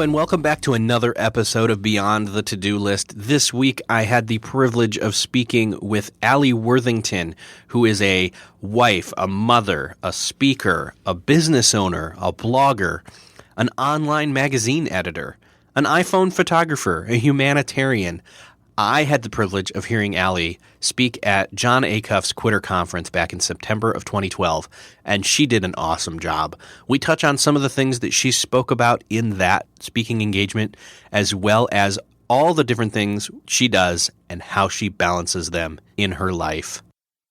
and welcome back to another episode of Beyond the To-Do List. This week, I had the privilege of speaking with Alli Worthington, who is a wife, a mother, a speaker, a business owner, a blogger, an online magazine editor, an iPhone photographer, a humanitarian. I had the privilege of hearing Alli speak at Jon Acuff's Quitter Conference back in September of 2012, and she did an awesome job. We touch on some of the things that she spoke about in that speaking engagement, as well as all the different things she does and how she balances them in her life.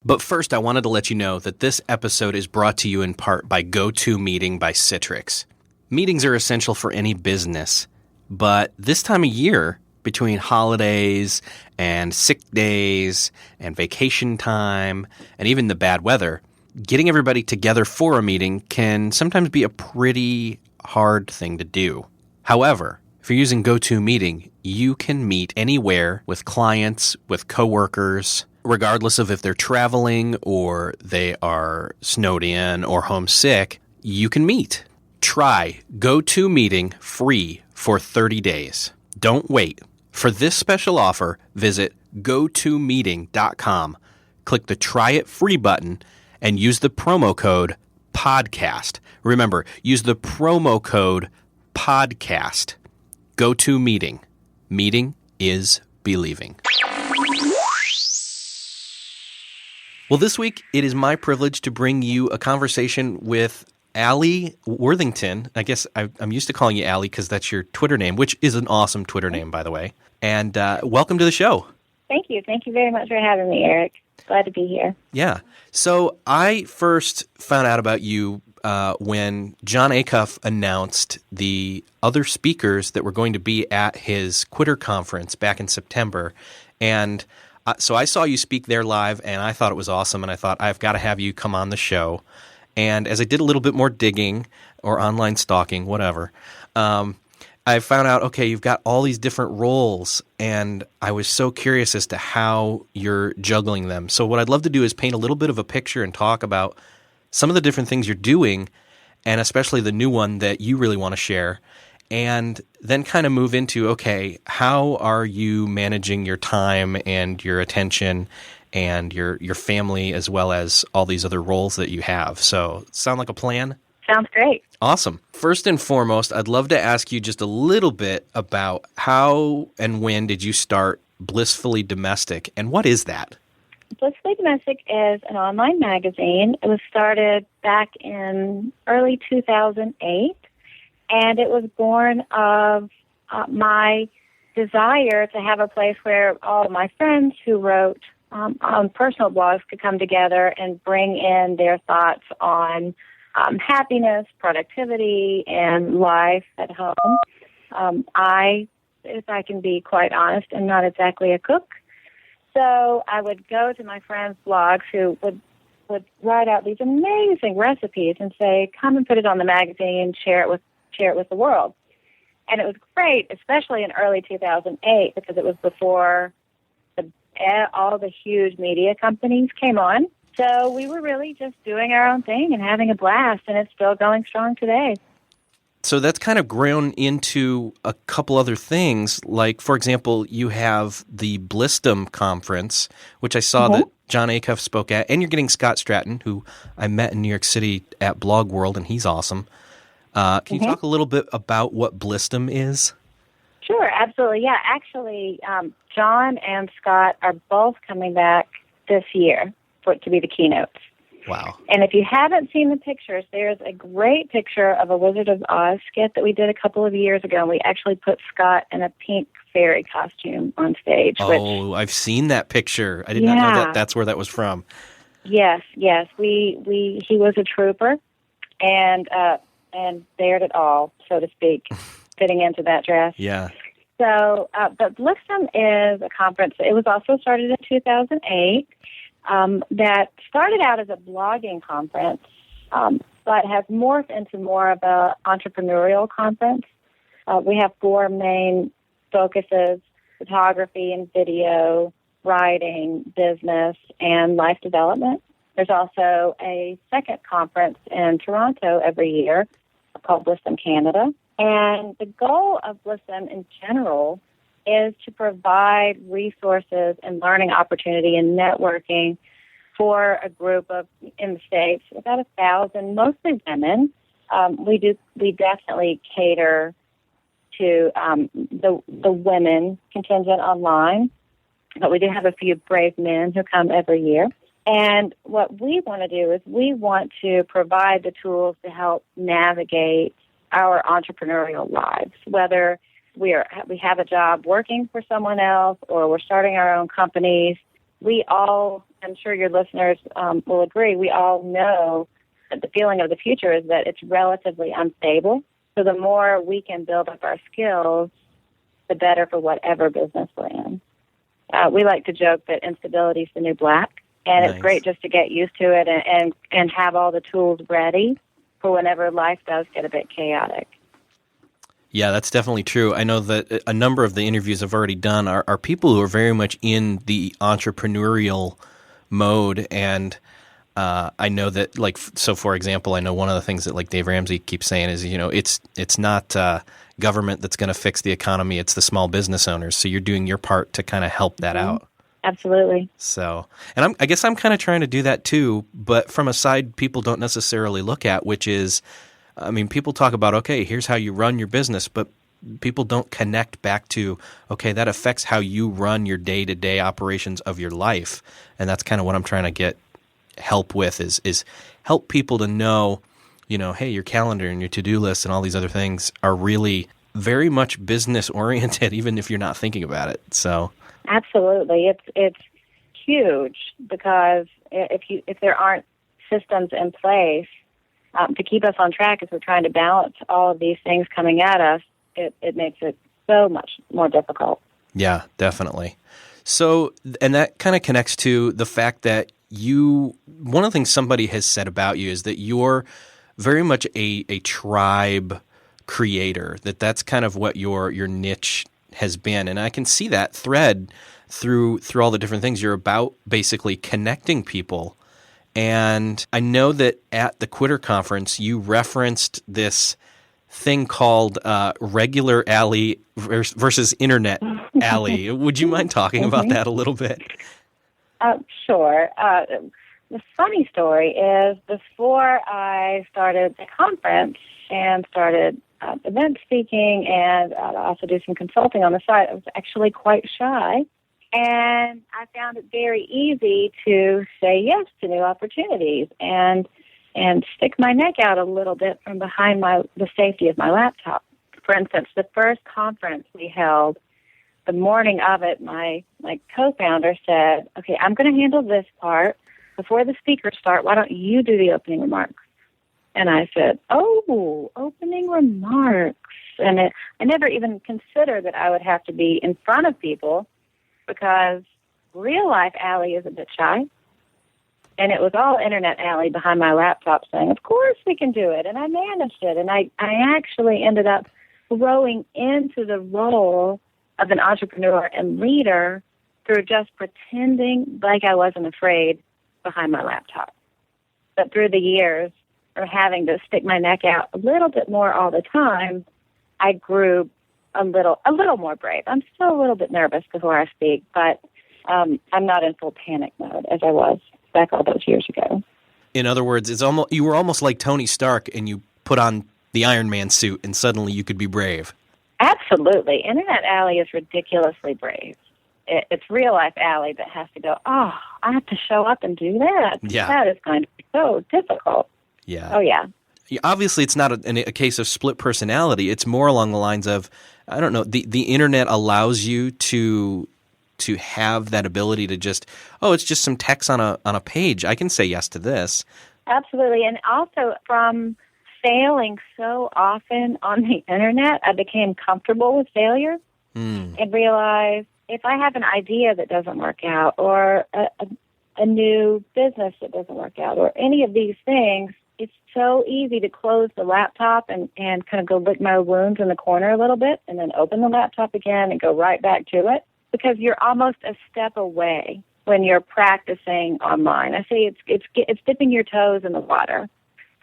But first, I wanted to let you know that this episode is brought to you in part by GoToMeeting by Citrix. Meetings are essential for any business, but this time of year, between holidays and sick days and vacation time and even the bad weather, getting everybody together for a meeting can sometimes be a pretty hard thing to do. However, if you're using GoToMeeting, you can meet anywhere with clients, with coworkers, regardless of if they're traveling or they are snowed in or homesick, you can meet. Try GoToMeeting free for 30 days. Don't wait. For this special offer, visit gotomeeting.com, click the Try It Free button, and use the promo code PODCAST. Remember, use the promo code PODCAST. GoToMeeting. Meeting is believing. Well, this week, it is my privilege to bring you a conversation with Alli Worthington. I guess I'm used to calling you Alli because that's your Twitter name, which is an awesome Twitter name, by the way. And welcome to the show. Thank you. Thank you very much for having me, Eric. Glad to be here. Yeah. So I first found out about you when Jon Acuff announced the other speakers that were going to be at his Quitter conference back in September. And so I saw you speak there live, and I thought it was awesome. And I thought, I've got to have you come on the show. And as I did a little bit more digging or online stalking, whatever, I found out, okay, you've got all these different roles, and I was so curious as to how you're juggling them. So what I'd love to do is paint a little bit of a picture and talk about some of the different things you're doing, and especially the new one that you really want to share, and then kind of move into, okay, how are you managing your time and your attention and your family, as well as all these other roles that you have. So, sound like a plan? Sounds great. Awesome. First and foremost, I'd love to ask you just a little bit about how and when did you start Blissfully Domestic, and what is that? Blissfully Domestic is an online magazine. It was started back in early 2008, and it was born of my desire to have a place where all of my friends who wrote on personal blogs could come together and bring in their thoughts on happiness, productivity, and life at home. If I can be quite honest, am not exactly a cook. So I would go to my friends' blogs who would write out these amazing recipes and say, come and put it on the magazine, share it with the world. And it was great, especially in early 2008, because it was before all the huge media companies came on. So we were really just doing our own thing and having a blast, and it's still going strong today. So that's kind of grown into a couple other things. Like, for example, you have the Blissdom conference, which I saw that Jon Acuff spoke at, and you're getting Scott Stratton, who I met in New York City at Blog World, and he's awesome. Can you talk a little bit about what Blissdom is? Sure, absolutely. Yeah, actually, Jon and Scott are both coming back this year to be the keynotes. Wow. And if you haven't seen the pictures, there's a great picture of a Wizard of Oz skit that we did a couple of years ago, and we actually put Scott in a pink fairy costume on stage. Oh, I've seen that picture. I did not know that's where that was from. Yes. He was a trooper and dared it all, so to speak, fitting into that dress. Yeah. So, but Blissdom is a conference. It was also started in 2008. That started out as a blogging conference, but has morphed into more of an entrepreneurial conference. We have four main focuses: photography and video, writing, business, and life development. There's also a second conference in Toronto every year called Blissdom Canada. And the goal of Blissum in general is to provide resources and learning opportunity and networking for a group of, in the States, about 1,000, mostly women. We definitely cater to the women contingent online, but we do have a few brave men who come every year. And what we want to do is we want to provide the tools to help navigate our entrepreneurial lives, whether we have a job working for someone else or we're starting our own companies. We all, I'm sure your listeners will agree, we all know that the feeling of the future is that it's relatively unstable. So the more we can build up our skills, the better for whatever business we're in. We like to joke that instability is the new black, and It's great just to get used to it and have all the tools ready for whenever life does get a bit chaotic. Yeah, that's definitely true. I know that a number of the interviews I've already done are people who are very much in the entrepreneurial mode, and I know that, like, so for example, I know one of the things that, like, Dave Ramsey keeps saying is, it's not government that's going to fix the economy, it's the small business owners. So you're doing your part to kind of help that out. Absolutely. So, and I guess I'm kind of trying to do that too, but from a side people don't necessarily look at, which is, I mean, people talk about, okay, here's how you run your business, but people don't connect back to, okay, that affects how you run your day-to-day operations of your life. And that's kind of what I'm trying to get help with is help people to know, hey, your calendar and your to-do list and all these other things are really very much business oriented, even if you're not thinking about it. So absolutely, it's huge, because if there aren't systems in place to keep us on track as we're trying to balance all of these things coming at us, it makes it so much more difficult. Yeah, definitely. So, and that kind of connects to the fact that one of the things somebody has said about you is that you're very much a tribe creator, that's kind of what your niche has been. And I can see that thread through all the different things. You're about basically connecting people. And I know that at the Quitter Conference, you referenced this thing called regular Alli versus internet Alli. Would you mind talking about that a little bit? Sure. The funny story is, before I started the conference and started event speaking and also do some consulting on the side, I was actually quite shy. And I found it very easy to say yes to new opportunities and stick my neck out a little bit from behind the safety of my laptop. For instance, the first conference we held, the morning of it, my co-founder said, okay, I'm going to handle this part. Before the speakers start, why don't you do the opening remarks? And I said, oh, opening remarks. And I never even considered that I would have to be in front of people, because real life Alli is a bit shy. And it was all internet Alli behind my laptop saying, of course we can do it. And I managed it. And I actually ended up growing into the role of an entrepreneur and leader through just pretending like I wasn't afraid behind my laptop. But through the years of having to stick my neck out a little bit more all the time, I grew a little more brave. I'm still a little bit nervous before I speak, but I'm not in full panic mode as I was back all those years ago. In other words, you were almost like Tony Stark, and you put on the Iron Man suit, and suddenly you could be brave. Absolutely. Internet Alli is ridiculously brave. It's real life Alli that has to go, oh, I have to show up and do that. Yeah. That is going to be so difficult. Yeah. Oh, yeah. Obviously, it's not a case of split personality. It's more along the lines of, I don't know, the internet allows you to have that ability to just, it's just some text on a page. I can say yes to this. Absolutely. And also, from failing so often on the internet, I became comfortable with failure and realized if I have an idea that doesn't work out, or a new business that doesn't work out, or any of these things, it's so easy to close the laptop and kind of go lick my wounds in the corner a little bit, and then open the laptop again and go right back to it, because you're almost a step away when you're practicing online. I say it's dipping your toes in the water.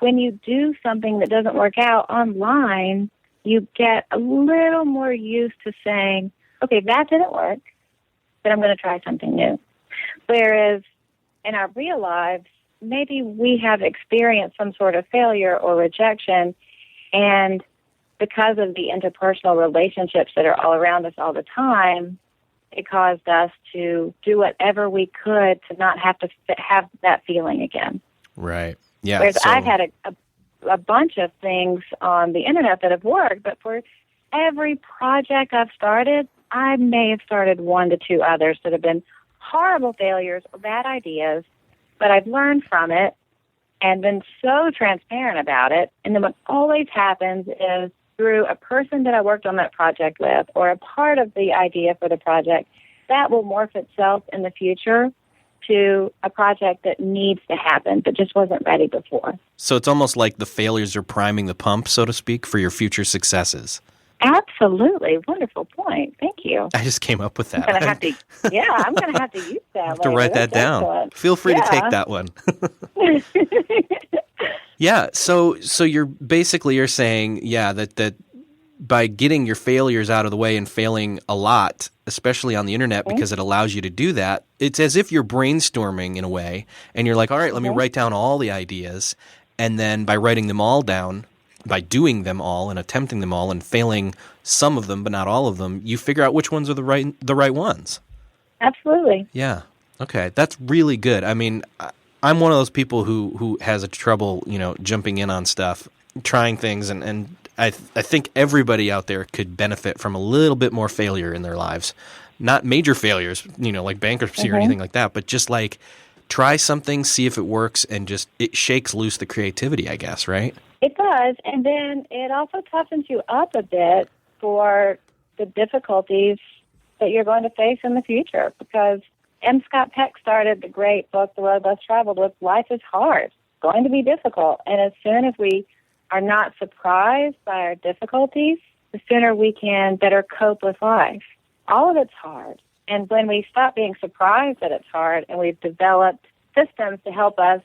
When you do something that doesn't work out online, you get a little more used to saying, okay, that didn't work, but I'm going to try something new. Whereas in our real lives, maybe we have experienced some sort of failure or rejection, and because of the interpersonal relationships that are all around us all the time, it caused us to do whatever we could to not have to have that feeling again. Right. Yeah. Whereas I've had a bunch of things on the internet that have worked, but for every project I've started, I may have started 1 to 2 others that have been horrible failures or bad ideas, but I've learned from it and been so transparent about it. And then what always happens is through a person that I worked on that project with or a part of the idea for the project, that will morph itself in the future to a project that needs to happen but just wasn't ready before. So it's almost like the failures are priming the pump, so to speak, for your future successes. Absolutely. Wonderful point. Thank you. I just came up with that. I'm going to have to use that. I have to write that down. Excellent. Feel free to take that one. Yeah, so you're saying, that by getting your failures out of the way and failing a lot, especially on the internet, because it allows you to do that, it's as if you're brainstorming in a way, and you're like, all right, let me write down all the ideas, and then by writing them all down, by doing them all and attempting them all and failing some of them but not all of them, you figure out which ones are the right ones. Absolutely. Yeah. Okay, that's really good. I mean, I'm one of those people who has a trouble, jumping in on stuff, trying things, and I think everybody out there could benefit from a little bit more failure in their lives. Not major failures, like bankruptcy or anything like that, but just like try something, see if it works, and just it shakes loose the creativity, I guess, right? It does, and then it also toughens you up a bit for the difficulties that you're going to face in the future, because M. Scott Peck started the great book, The Road Less Traveled, with life is hard. It's going to be difficult, and as soon as we are not surprised by our difficulties, the sooner we can better cope with life. All of it's hard, and when we stop being surprised that it's hard and we've developed systems to help us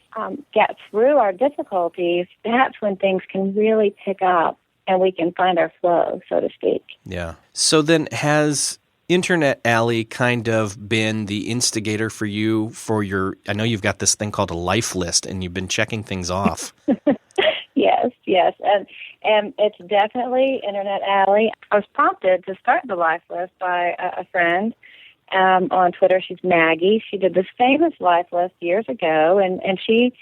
get through our difficulties, that's when things can really pick up and we can find our flow, so to speak. Yeah. So then has Internet Alli kind of been the instigator for you for I know you've got this thing called a life list and you've been checking things off. Yes. And it's definitely Internet Alli. I was prompted to start the life list by a friend on Twitter. She's Maggie. She did this famous life list years ago, and she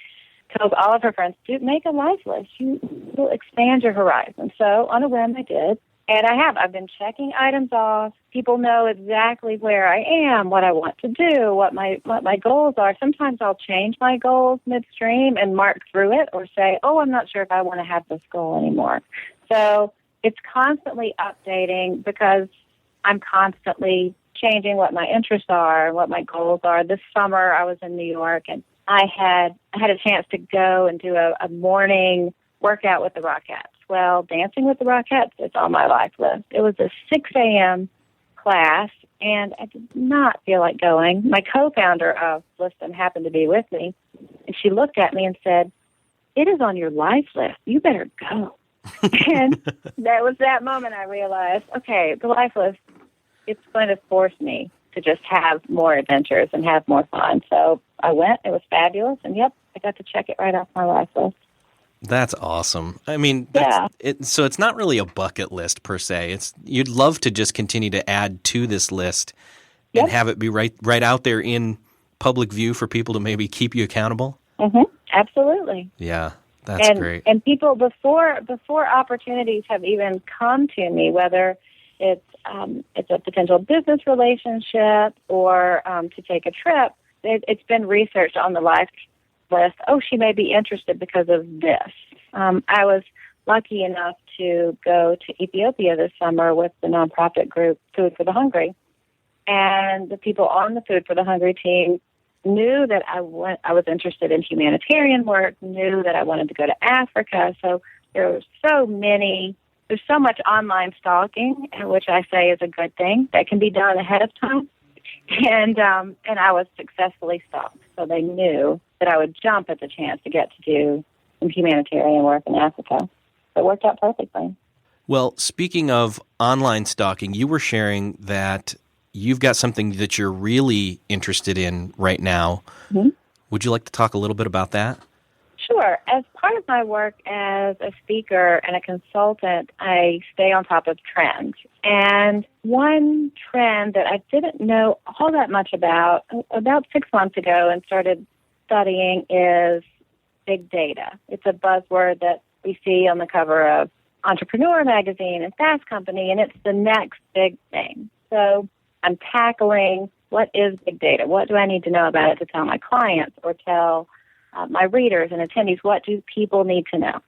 tells all of her friends, "Dude, make a life list. You will expand your horizon." So on a whim, I did, and I've been checking items off. People know exactly where I am, what I want to do, what my goals are. Sometimes I'll change my goals midstream and mark through it, or say, "Oh, I'm not sure if I want to have this goal anymore." So it's constantly updating because I'm constantly changing what my interests are and what my goals are. This summer I was in New York and I had a chance to go and do a morning workout with the Rockettes. Well, Dancing with the Rockettes is on my life list. It was a 6 a.m. class and I did not feel like going. My co-founder of Liston happened to be with me and she looked at me and said, "It is on your life list. You better go." And that was that moment I realized, okay, the life list, it's going to force me to just have more adventures and have more fun. So I went. It was fabulous. And, I got to check it right off my life list. That's awesome. I mean, so it's not really a bucket list per se. You'd love to just continue to add to this list and have it be right out there in public view for people to maybe keep you accountable. Mm-hmm. Absolutely. Yeah, that's great. And people, before opportunities have even come to me, whether it's a potential business relationship or to take a trip, it's been researched on the life list. Oh, she may be interested because of this. I was lucky enough to go to Ethiopia this summer with the nonprofit group Food for the Hungry. And the people on the Food for the Hungry team knew that I was interested in humanitarian work, knew that I wanted to go to Africa. So there's so much online stalking, which I say is a good thing, that can be done ahead of time. And I was successfully stalked. So they knew that I would jump at the chance to get to do some humanitarian work in Africa. So it worked out perfectly. Well, speaking of online stalking, you were sharing that you've got something that you're really interested in right now. Mm-hmm. Would you like to talk a little bit about that? Sure. As part of my work as a speaker and a consultant, I stay on top of trends. And one trend that I didn't know all that much about 6 months ago and started studying is big data. It's a buzzword that we see on the cover of Entrepreneur magazine and Fast Company, and it's the next big thing. So I'm tackling what is big data? What do I need to know about it to tell my clients or tell my readers and attendees? What do people need to know?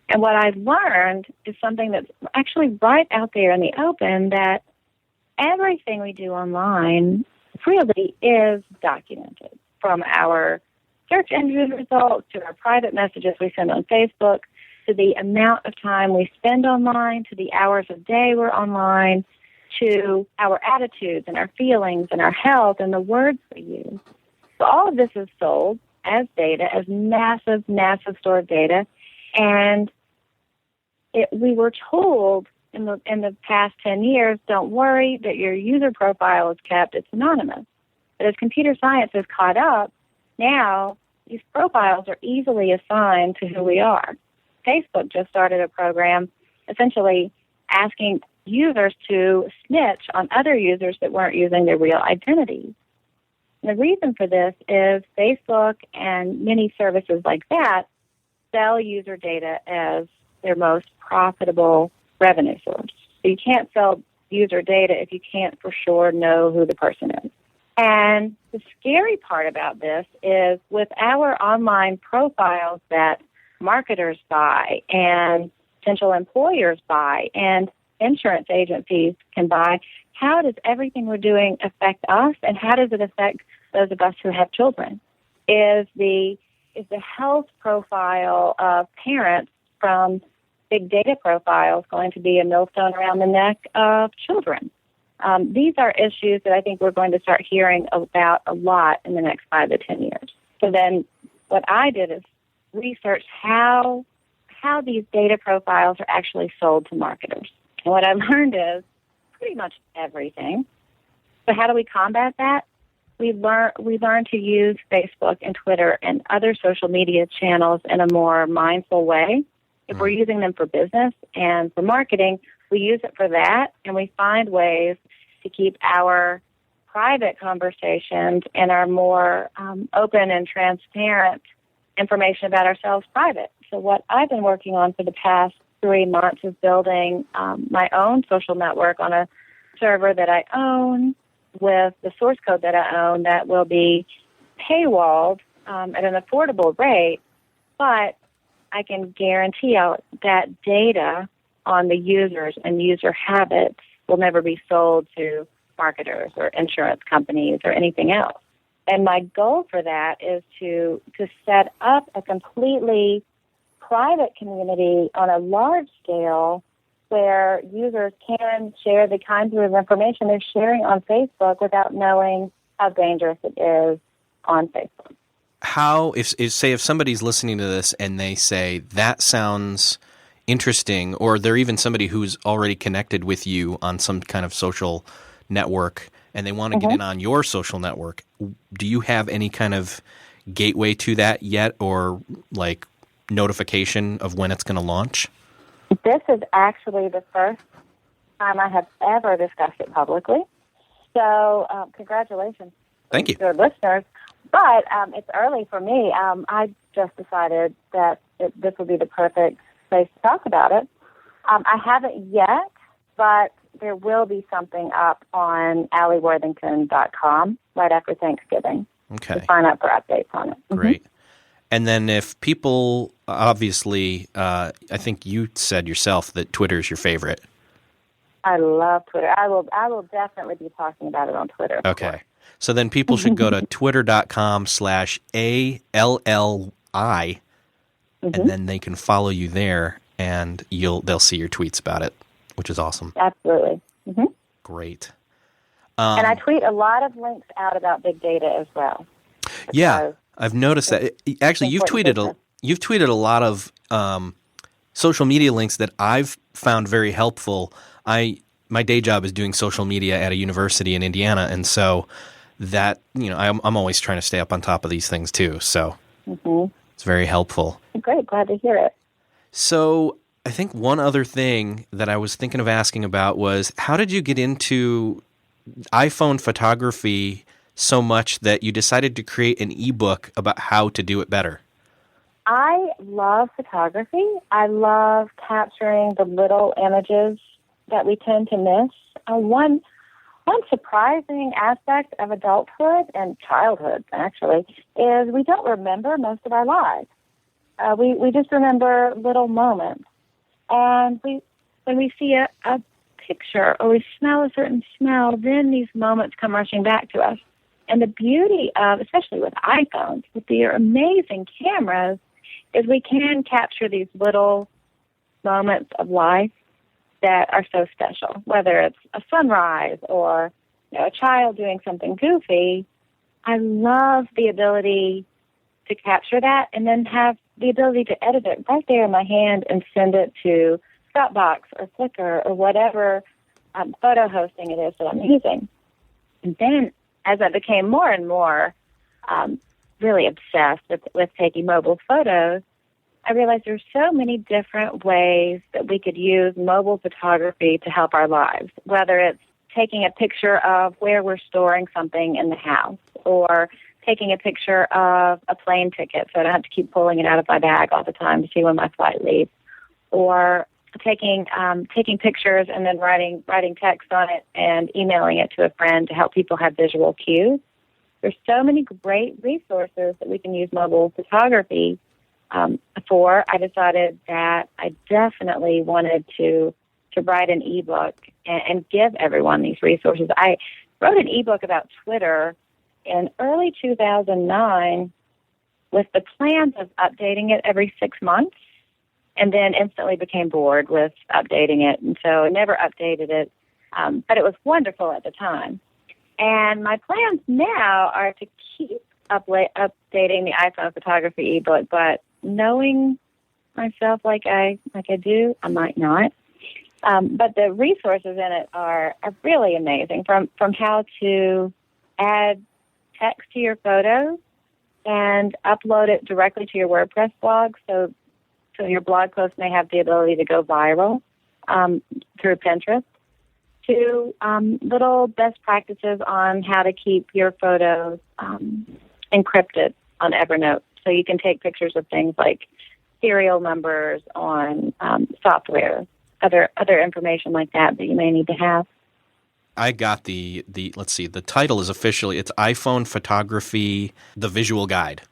And what I've learned is something that's actually right out there in the open, that everything we do online really is documented, from our search engine results to our private messages we send on Facebook, to the amount of time we spend online, to the hours a day we're online, to our attitudes and our feelings and our health and the words we use. So all of this is sold as data, as massive, massive stored data. And we were told in the past 10 years, don't worry that your user profile is kept, it's anonymous. But as computer science has caught up, now these profiles are easily assigned to who we are. Facebook just started a program essentially asking users to snitch on other users that weren't using their real identities. And the reason for this is Facebook and many services like that sell user data as their most profitable revenue source. So you can't sell user data if you can't for sure know who the person is. And the scary part about this is with our online profiles that marketers buy and potential employers buy and insurance agencies can buy, how does everything we're doing affect us, and how does it affect those of us who have children? Is the health profile of parents from big data profiles going to be a millstone around the neck of children? These are issues that I think we're going to start hearing about a lot in the next 5 to 10 years. So then what I did is research how these data profiles are actually sold to marketers. And what I learned is pretty much everything. So how do we combat that? We learn to use Facebook and Twitter and other social media channels in a more mindful way. If we're using them for business and for marketing, we use it for that, and we find ways to keep our private conversations and our more open and transparent information about ourselves private. So what I've been working on for the past 3 months is building my own social network on a server that I own with the source code that I own that will be paywalled at an affordable rate, but I can guarantee that data on the users and user habits will never be sold to marketers or insurance companies or anything else. And my goal for that is to set up a completely private community on a large scale where users can share the kinds of information they're sharing on Facebook without knowing how dangerous it is on Facebook. How, if somebody's listening to this and they say, that sounds interesting, or they're even somebody who's already connected with you on some kind of social network and they want to get in on your social network, do you have any kind of gateway to that yet, or like notification of when it's going to launch? This is actually the first time I have ever discussed it publicly. So congratulations. Thank you. To your listeners. But it's early for me. I just decided that this would be the perfect place to talk about it. I haven't yet, but there will be something up on alliworthington.com right after Thanksgiving. Okay. To sign up for updates on it. Great. And then if people, obviously, I think you said yourself that Twitter is your favorite. I love Twitter. I will definitely be talking about it on Twitter. Okay. So then people should go to twitter.com/ALLI, and then they can follow you there, and they'll see your tweets about it, which is awesome. Absolutely. Great. And I tweet a lot of links out about big data as well. Yeah, I've noticed that. Actually, you've tweeted a lot of social media links that I've found very helpful. My day job is doing social media at a university in Indiana, and so that, I'm always trying to stay up on top of these things too. So it's very helpful. Great, glad to hear it. So I think one other thing that I was thinking of asking about was, how did you get into iPhone photography so much that you decided to create an ebook about how to do it better? I love photography. I love capturing the little images that we tend to miss. One surprising aspect of adulthood and childhood, actually, is we don't remember most of our lives. We just remember little moments. And when we see a picture or we smell a certain smell, then these moments come rushing back to us. And the beauty of, especially with iPhones, with their amazing cameras, is we can capture these little moments of life that are so special, whether it's a sunrise or a child doing something goofy. I love the ability to capture that and then have the ability to edit it right there in my hand and send it to Dropbox or Flickr or whatever photo hosting it is that I'm using. And then as I became more and more really obsessed with taking mobile photos, I realized there's so many different ways that we could use mobile photography to help our lives, whether it's taking a picture of where we're storing something in the house, or taking a picture of a plane ticket so I don't have to keep pulling it out of my bag all the time to see when my flight leaves, or taking pictures and then writing text on it and emailing it to a friend to help people have visual cues. There's so many great resources that we can use mobile photography for. I decided that I definitely wanted to write an ebook and give everyone these resources. I wrote an ebook about Twitter in early 2009 with the plans of updating it every 6 months, and then instantly became bored with updating it, and so I never updated it, but it was wonderful at the time. And my plans now are to keep updating the iPhone photography ebook, but knowing myself like I do, I might not. But the resources in it are really amazing, from how to add text to your photos and upload it directly to your WordPress blog, so your blog post may have the ability to go viral through Pinterest, to little best practices on how to keep your photos encrypted on Evernote, so you can take pictures of things like serial numbers on software, other information like that you may need to have. I got the let's see, the title is officially, it's iPhone Photography, the Visual Guide,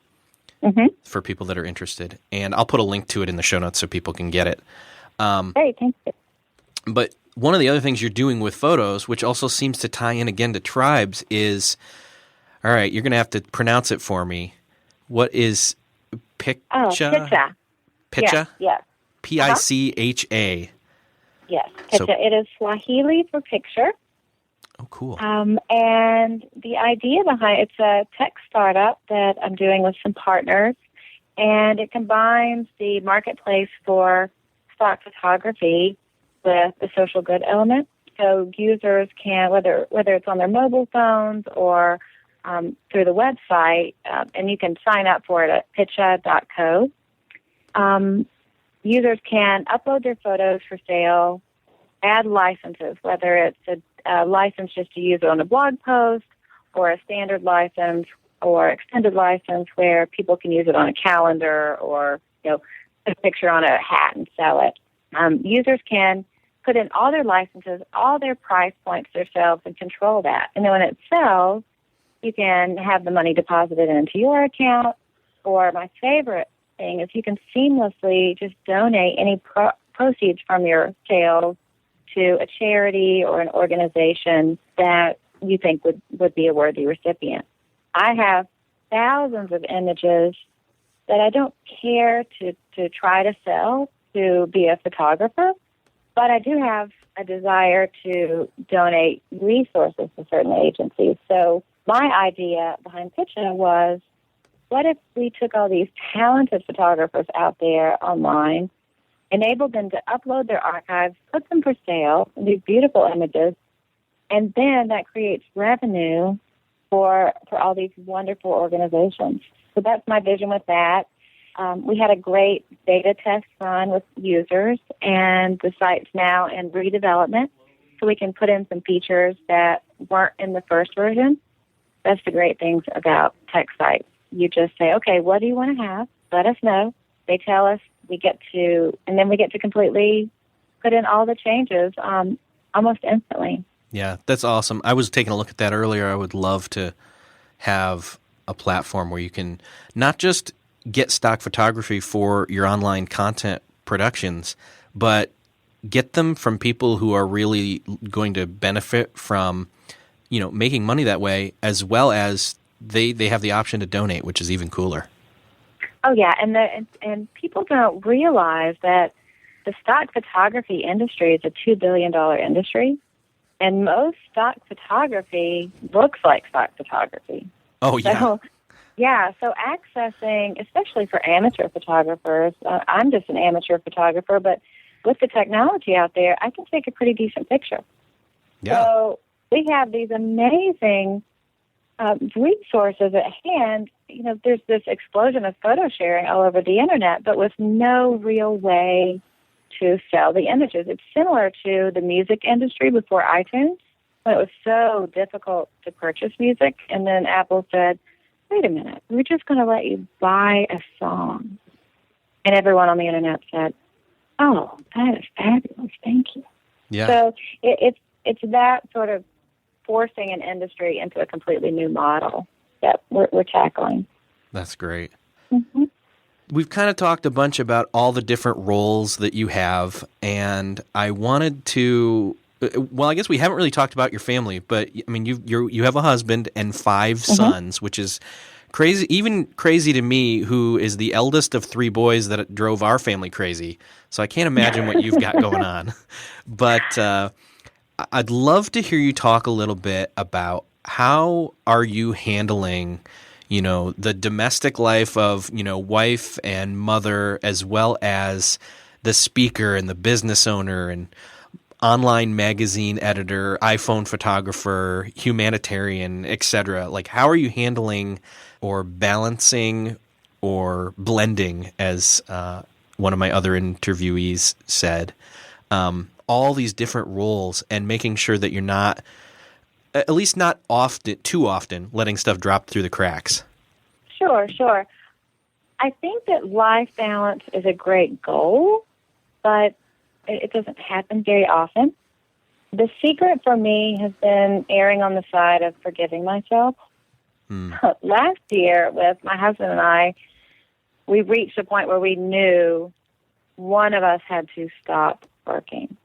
for people that are interested. And I'll put a link to it in the show notes so people can get it. Great, thank you. But one of the other things you're doing with photos, which also seems to tie in again to tribes, is, all right, you're going to have to pronounce it for me. What is Picha? Oh, Picha. Picha? Yes. Picha. Yes, Picha. So, it is Swahili for picture. Oh, cool. And the idea behind it's a tech startup that I'm doing with some partners, and it combines the marketplace for stock photography with the social good element. So users can, whether it's on their mobile phones or through the website, and you can sign up for it at pitcha.co. Users can upload their photos for sale, add licenses, whether it's a license just to use it on a blog post, or a standard license or extended license where people can use it on a calendar, or put a picture on a hat and sell it. Users can put in all their licenses, all their price points themselves, and control that. And then when it sells, you can have the money deposited into your account. Or my favorite thing is you can seamlessly just donate any proceeds from your sales to a charity or an organization that you think would be a worthy recipient. I have thousands of images that I don't care to try to sell to be a photographer, but I do have a desire to donate resources to certain agencies. So my idea behind Pitcha was, what if we took all these talented photographers out there online enable them to upload their archives, put them for sale, these beautiful images, and then that creates revenue for all these wonderful organizations. So that's my vision with that. We had a great beta test run with users, and the site's now in redevelopment, so we can put in some features that weren't in the first version. That's the great things about tech sites. You just say, okay, what do you want to have? Let us know. They tell us, and then we get to completely put in all the changes almost instantly. Yeah, that's awesome. I was taking a look at that earlier. I would love to have a platform where you can not just get stock photography for your online content productions, but get them from people who are really going to benefit from, making money that way, as well as they have the option to donate, which is even cooler. Oh yeah, and people don't realize that the stock photography industry is a $2 billion industry, and most stock photography looks like stock photography. Oh yeah. So accessing, especially for amateur photographers, I'm just an amateur photographer, but with the technology out there, I can take a pretty decent picture. Yeah. So we have these amazing resources at hand. There's this explosion of photo sharing all over the internet, but with no real way to sell the images. It's similar to the music industry before iTunes, when it was so difficult to purchase music, and then Apple said, wait a minute, we're just going to let you buy a song. And everyone on the internet said, oh, that is fabulous, thank you. Yeah. So it's that sort of forcing an industry into a completely new model that we're tackling. That's great. Mm-hmm. We've kind of talked a bunch about all the different roles that you have, and I wanted to. Well, I guess we haven't really talked about your family, but I mean, you have a husband and 5 sons, which is crazy, even crazy to me, who is the eldest of 3 boys that drove our family crazy. So I can't imagine what you've got going on. But I'd love to hear you talk a little bit about how are you handling, the domestic life of, wife and mother, as well as the speaker and the business owner and online magazine editor, iPhone photographer, humanitarian, etc. Like, how are you handling or balancing or blending, as one of my other interviewees said, all these different roles and making sure that you're not, at least not too often, letting stuff drop through the cracks? Sure. I think that life balance is a great goal, but it doesn't happen very often. The secret for me has been erring on the side of forgiving myself. Last year, with my husband and I, we reached a point where we knew one of us had to stop working.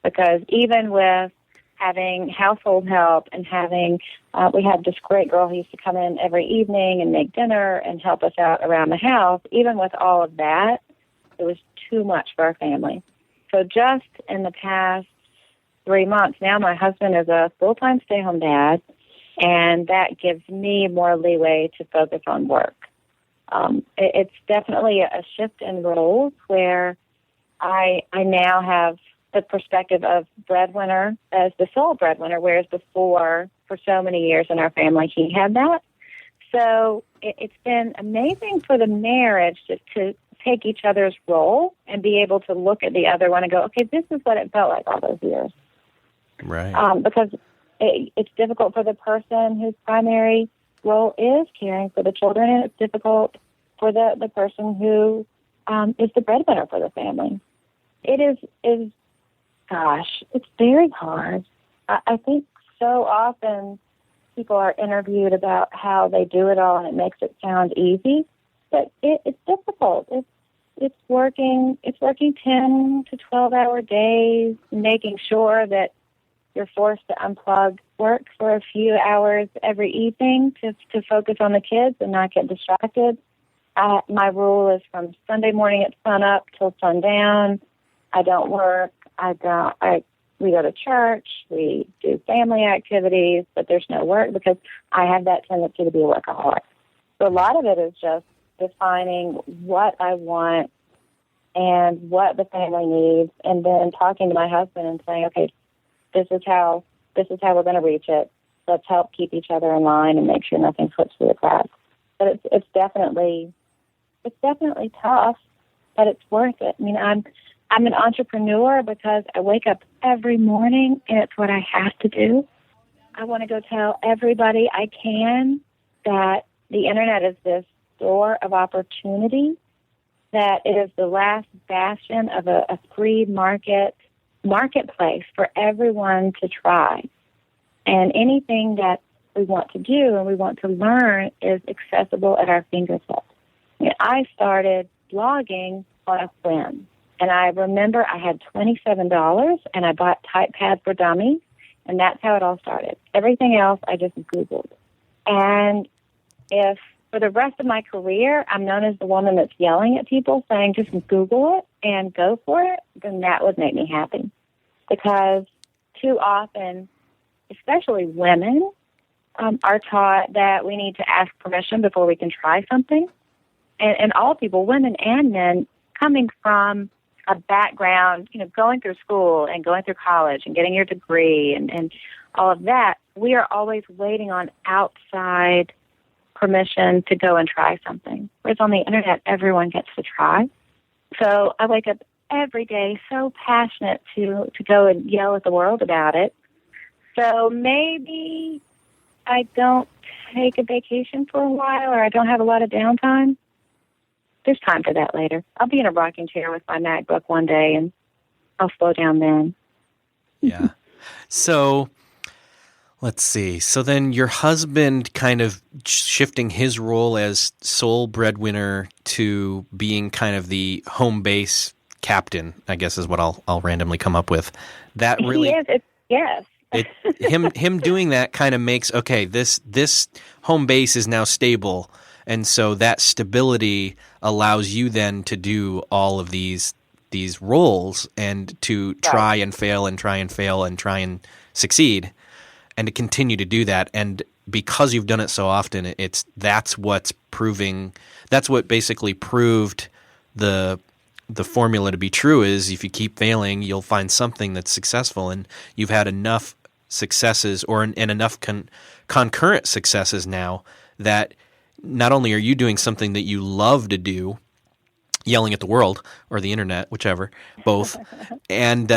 Because even with having household help and we had this great girl who used to come in every evening and make dinner and help us out around the house, even with all of that, it was too much for our family. So just in the past 3 months, now my husband is a full-time stay-home dad, and that gives me more leeway to focus on work. It's definitely a shift in roles where I now have the perspective of breadwinner as the sole breadwinner, whereas before, for so many years in our family, he had that. So it's been amazing for the marriage to take each other's role and be able to look at the other one and go, okay, this is what it felt like all those years. Right. Because it's difficult for the person whose primary role is caring for the children, and it's difficult for the person who is the breadwinner for the family. It is it's very hard. I think so often people are interviewed about how they do it all, and it makes it sound easy, but it's difficult. It's working 10 to 12-hour days, making sure that you're forced to unplug work for a few hours every evening to focus on the kids and not get distracted. My rule is from Sunday morning at sunup till sundown. I don't work. We go to church. We do family activities, but there's no work because I have that tendency to be a workaholic. So a lot of it is just defining what I want and what the family needs, and then talking to my husband and saying, okay, this is how we're going to reach it. Let's help keep each other in line and make sure nothing slips through the cracks. But it's definitely tough, but it's worth it. I mean, I'm an entrepreneur because I wake up every morning and it's what I have to do. I want to go tell everybody I can that the internet is this door of opportunity, that it is the last bastion of a free marketplace for everyone to try. And anything that we want to do and we want to learn is accessible at our fingertips. I started blogging on a whim. And I remember I had $27 and I bought TypePad for Dummies, and that's how it all started. Everything else I just Googled. And if for the rest of my career I'm known as the woman that's yelling at people saying just Google it and go for it, then that would make me happy. Because too often, especially women, are taught that we need to ask permission before we can try something. And all people, women and men, coming from a background, going through school and going through college and getting your degree and all of that, we are always waiting on outside permission to go and try something. Whereas on the internet, everyone gets to try. So I wake up every day so passionate to go and yell at the world about it. So maybe I don't take a vacation for a while, or I don't have a lot of downtime. There's time for that later. I'll be in a rocking chair with my MacBook one day, and I'll slow down then. Yeah. So let's see. So then your husband kind of shifting his role as sole breadwinner to being kind of the home base captain, I guess is what I'll randomly come up with. That really, he is. Yes. him doing that kind of makes, okay, this home base is now stable. And so that stability allows you then to do all of these roles and to try and fail and try and fail and try and succeed and to continue to do that. And because you've done it so often, that's what basically proved the formula to be true is if you keep failing, you'll find something that's successful. And you've had enough successes and enough concurrent successes now that not only are you doing something that you love to do, yelling at the world or the internet, whichever, both, and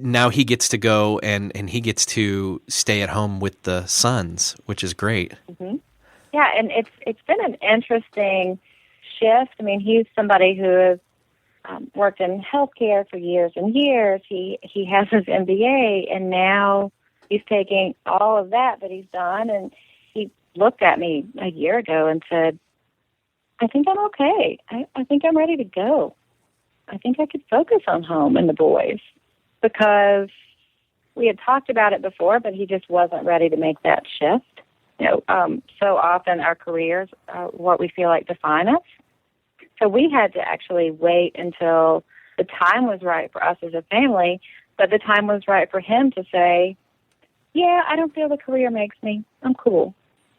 now he gets to go and he gets to stay at home with the sons, which is great. Mm-hmm. Yeah, and it's been an interesting shift. I mean, he's somebody who has worked in healthcare for years and years. He has his MBA, and now he's taking all of that he's done, and he looked at me a year ago and said, I think I'm okay. I think I'm ready to go. I think I could focus on home and the boys, because we had talked about it before, but he just wasn't ready to make that shift. So often our careers are what we feel like define us. So we had to actually wait until the time was right for us as a family, but the time was right for him to say, yeah, I don't feel the career makes me. I'm cool.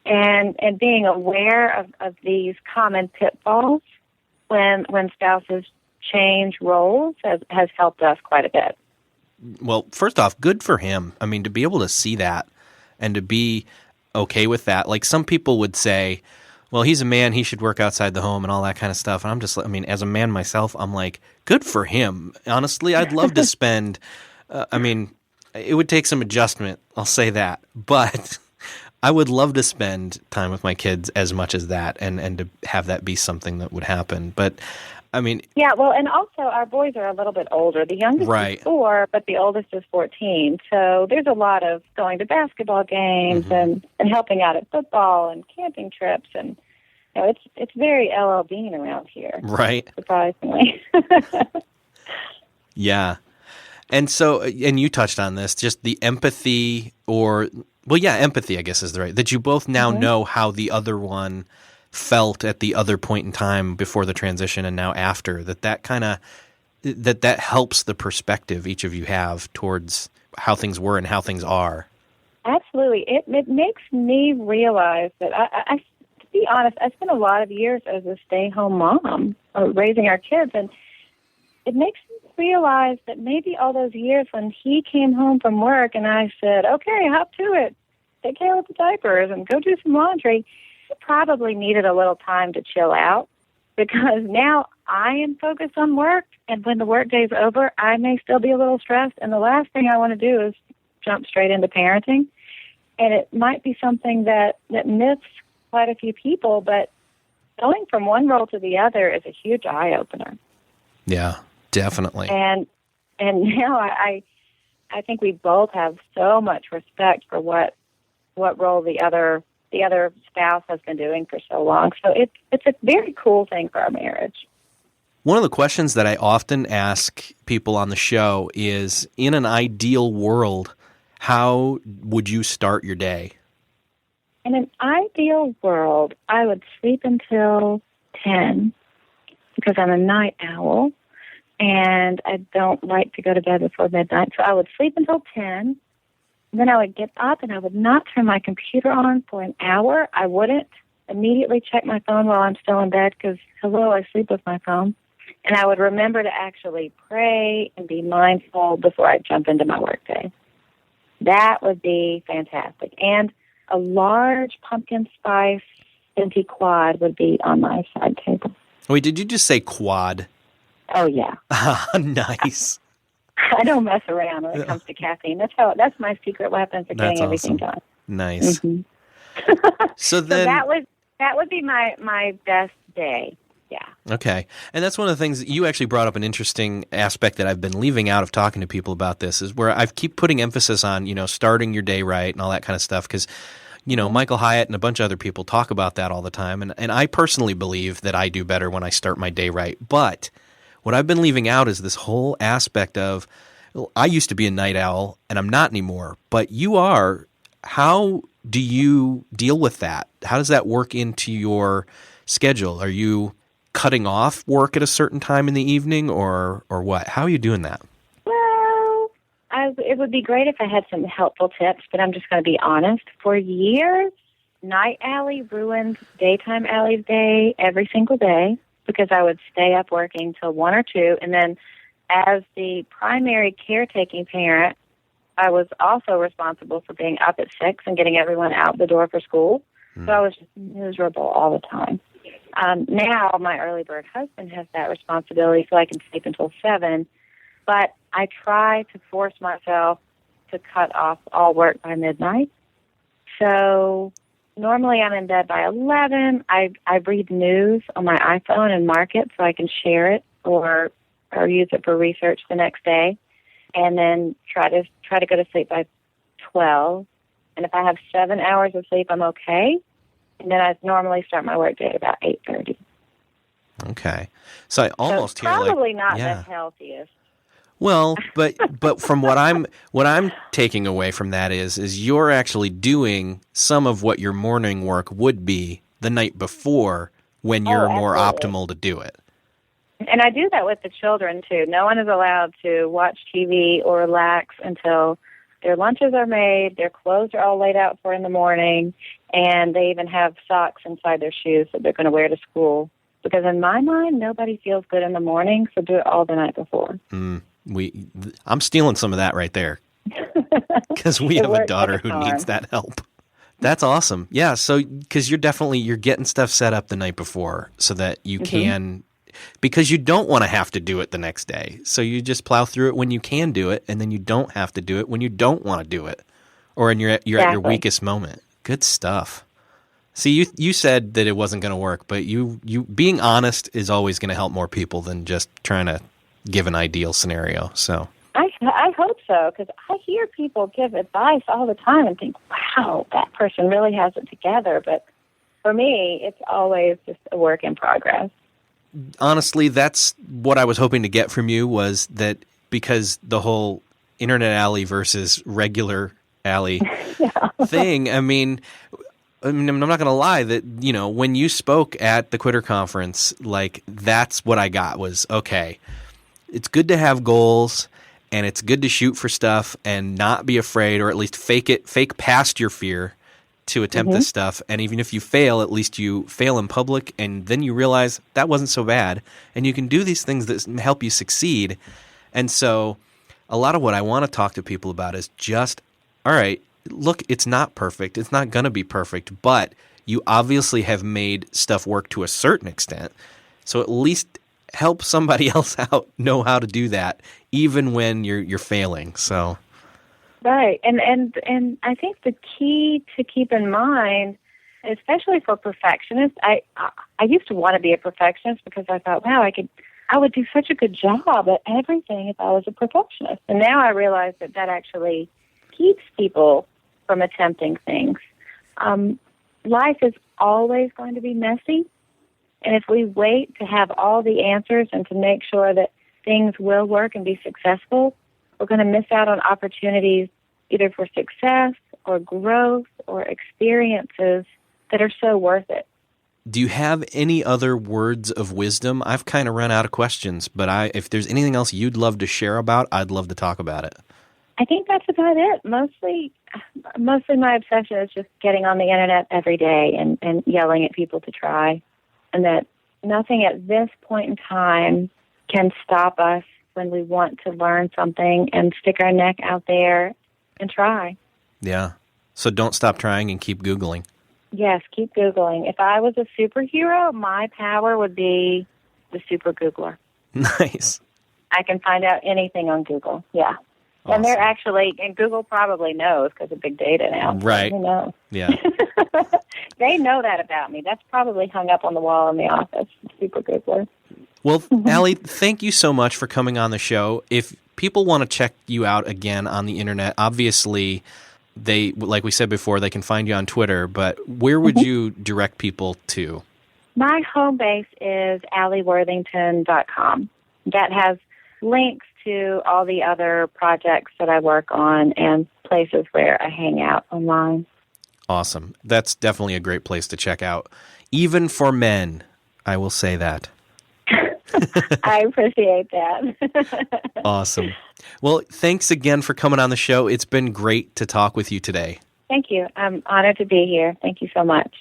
And being aware of these common pitfalls when spouses change roles has helped us quite a bit. Well, first off, good for him. I mean, to be able to see that and to be okay with that. Like some people would say, well, he's a man, he should work outside the home and all that kind of stuff. And I'm just, as a man myself, I'm like, good for him. Honestly, I'd love to spend, it would take some adjustment, I'll say that. But I would love to spend time with my kids as much as that and to have that be something that would happen. But, yeah, well, and also our boys are a little bit older. The youngest is 4, but the oldest is 14. So there's a lot of going to basketball games and helping out at football and camping trips. And it's very LL Bean around here. Right. Surprisingly. Yeah. And so, and you touched on this, just the empathy empathy, I guess is the right, that you both now know how the other one felt at the other point in time before the transition and now after, that helps the perspective each of you have towards how things were and how things are. Absolutely. It makes me realize that I to be honest, I spent a lot of years as a stay-home mom raising our kids, and it makes me realize that maybe all those years when he came home from work and I said, okay, hop to it, take care of the diapers and go do some laundry, he probably needed a little time to chill out, because now I am focused on work, and when the work day's over, I may still be a little stressed, and the last thing I want to do is jump straight into parenting. And it might be something that myths quite a few people, but going from one role to the other is a huge eye-opener. Yeah, definitely. And now I think we both have so much respect for what role the other spouse has been doing for so long. So it's a very cool thing for our marriage. One of the questions that I often ask people on the show is, in an ideal world, how would you start your day? In an ideal world, I would sleep until 10 because I'm a night owl and I don't like to go to bed before midnight. So I would sleep until 10. Then I would get up and I would not turn my computer on for an hour. I wouldn't immediately check my phone while I'm still in bed because, hello, I sleep with my phone. And I would remember to actually pray and be mindful before I jump into my workday. That would be fantastic. And a large pumpkin spice venti quad would be on my side table. Wait, did you just say quad? Oh, yeah. Nice. I don't mess around when it comes to caffeine. That's my secret weapon for getting everything done. Nice. Mm-hmm. So then that would be my best day. Yeah. Okay. And that's one of the things that you actually brought up, an interesting aspect that I've been leaving out of talking to people about this, is where I keep putting emphasis on, starting your day right and all that kind of stuff, because, Michael Hyatt and a bunch of other people talk about that all the time. And I personally believe that I do better when I start my day right. But what I've been leaving out is this whole aspect of, I used to be a night owl and I'm not anymore, but you are. How do you deal with that? How does that work into your schedule? Are you cutting off work at a certain time in the evening or what? How are you doing that? Well, it would be great if I had some helpful tips, but I'm just going to be honest. For years, Night Alli ruined Daytime Alli's day every single day because I would stay up working till 1 or 2, and then as the primary caretaking parent, I was also responsible for being up at 6 and getting everyone out the door for school. So I was just miserable all the time. Now my early bird husband has that responsibility, so I can sleep until 7. But I try to force myself to cut off all work by midnight. So normally I'm in bed by 11. I read news on my iPhone and mark it so I can share it or use it for research the next day, and then try to go to sleep by 12. And if I have 7 hours of sleep, I'm okay. And then I normally start my work day at about 8:30. Okay. So I almost hear probably not the healthiest. Well, but from what I'm taking away from that is you're actually doing some of what your morning work would be the night before when you're more optimal to do it. And I do that with the children too. No one is allowed to watch TV or relax until their lunches are made, their clothes are all laid out for in the morning, and they even have socks inside their shoes that they're going to wear to school. Because in my mind, nobody feels good in the morning, so do it all the night before. I'm stealing some of that right there because we have a daughter who needs that help. That's awesome. Yeah, so because you're getting stuff set up the night before so that you can, because you don't want to have to do it the next day. So you just plow through it when you can do it, and then you don't have to do it when you don't want to do it, or you're at your weakest moment. Good stuff. See, you said that it wasn't going to work, but you being honest is always going to help more people than just trying to give an ideal scenario. So I hope so, because I hear people give advice all the time and think, wow, that person really has it together. But for me, it's always just a work in progress. Honestly, that's what I was hoping to get from you, was that because the whole Internet Alli versus regular Alli thing, I mean, I'm not going to lie that, when you spoke at the Quitter Conference, like, that's what I got was, okay, it's good to have goals and it's good to shoot for stuff and not be afraid, or at least fake past your fear to attempt this stuff. And even if you fail, at least you fail in public, and then you realize that wasn't so bad. And you can do these things that help you succeed. And so a lot of what I want to talk to people about is just, all right, look, it's not perfect. It's not going to be perfect, but you obviously have made stuff work to a certain extent. So at least help somebody else out know how to do that, even when you're failing. So. Right. And I think the key to keep in mind, especially for perfectionists, I used to want to be a perfectionist because I thought, wow, I would do such a good job at everything if I was a perfectionist. And now I realize that actually keeps people from attempting things. Life is always going to be messy. And if we wait to have all the answers and to make sure that things will work and be successful, we're going to miss out on opportunities either for success or growth or experiences that are so worth it. Do you have any other words of wisdom? I've kind of run out of questions, but if there's anything else you'd love to share about, I'd love to talk about it. I think that's about it. Mostly my obsession is just getting on the internet every day and yelling at people to try, and that nothing at this point in time can stop us when we want to learn something and stick our neck out there and try. Yeah. So don't stop trying and keep Googling. Yes, keep Googling. If I was a superhero, my power would be the super Googler. Nice. I can find out anything on Google. Yeah. Awesome. And Google probably knows because of big data now. Right. Who knows? Yeah. They know that about me. That's probably hung up on the wall in the office, super Googler. Well, Alli, thank you so much for coming on the show. If people want to check you out again on the internet, obviously they, like we said before, they can find you on Twitter, but where would you direct people to? My home base is alliworthington.com. That has links to all the other projects that I work on and places where I hang out online. Awesome. That's definitely a great place to check out. Even for men, I will say that. I appreciate that. Awesome. Well, thanks again for coming on the show. It's been great to talk with you today. Thank you. I'm honored to be here. Thank you so much.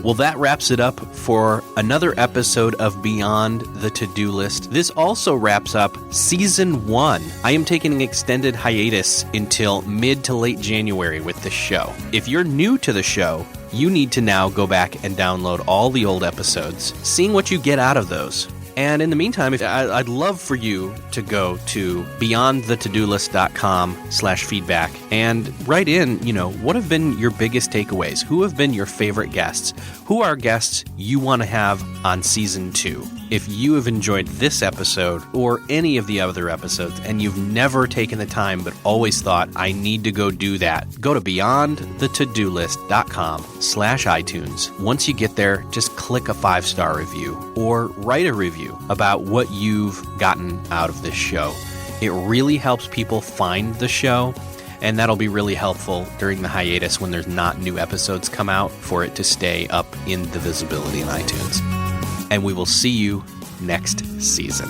Well, that wraps it up for another episode of Beyond the To-Do List. This also wraps up Season 1. I am taking an extended hiatus until mid to late January with this show. If you're new to the show, you need to now go back and download all the old episodes, seeing what you get out of those. And in the meantime, I'd love for you to go to beyondthetodolist.com/feedback and write in, what have been your biggest takeaways? Who have been your favorite guests? Who are guests you want to have on Season 2? If you have enjoyed this episode or any of the other episodes and you've never taken the time but always thought, I need to go do that, go to beyondthetodolist.com/iTunes. Once you get there, just click a 5-star review or write a review about what you've gotten out of this show. It really helps people find the show, and that'll be really helpful during the hiatus when there's not new episodes come out for it to stay up in the visibility in iTunes. And we will see you next season.